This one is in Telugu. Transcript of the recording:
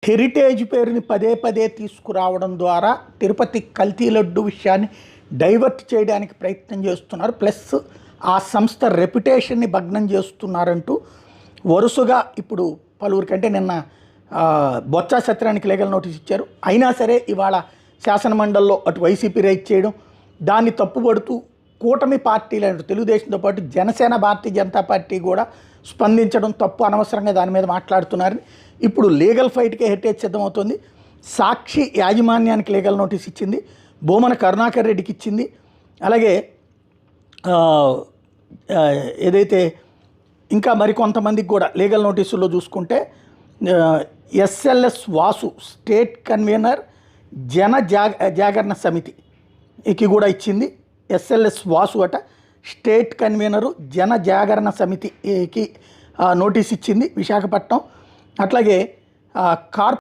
హెరిటేజ్ పేరుని పదే పదే తీసుకురావడం ద్వారా తిరుపతి కల్తీ లడ్డు విషయాన్ని డైవర్ట్ చేయడానికి ప్రయత్నం చేస్తున్నారు. ప్లస్ ఆ సంస్థ రెప్యుటేషన్ని భగ్నం చేస్తున్నారంటూ వరుసగా ఇప్పుడు పలువురికి, అంటే నిన్న బొత్స సత్యనారాయణకి లీగల్ నోటీస్ ఇచ్చారు. అయినా సరే ఇవాళ శాసనమండలిలో అటు వైసీపీ రైట్ చేయడం, దాన్ని తప్పుపడుతూ కూటమి పార్టీలు తెలుగుదేశంతో పాటు జనసేన, భారతీయ జనతా పార్టీ కూడా స్పందించడం తప్పు, అనవసరంగా దాని మీద మాట్లాడుతున్నారని ఇప్పుడు లీగల్ ఫైట్కే హెరిటేజ్ సిద్ధమవుతుంది. సాక్షి యాజమాన్యానికి లీగల్ నోటీస్ ఇచ్చింది, బోమన కరుణాకర్ రెడ్డికి ఇచ్చింది. అలాగే ఏదైతే ఇంకా మరికొంతమందికి కూడా లీగల్ నోటీసుల్లో చూసుకుంటే ఎస్ఎల్ఎస్ వాసు స్టేట్ కన్వీనర్ జాగరణ సమితికి కూడా ఇచ్చింది. ఎస్ఎల్ఎస్ వాసు అట స్టేట్ కన్వీనరు జాగరణ సమితికి నోటీస్ ఇచ్చింది విశాఖపట్నం. అట్లాగే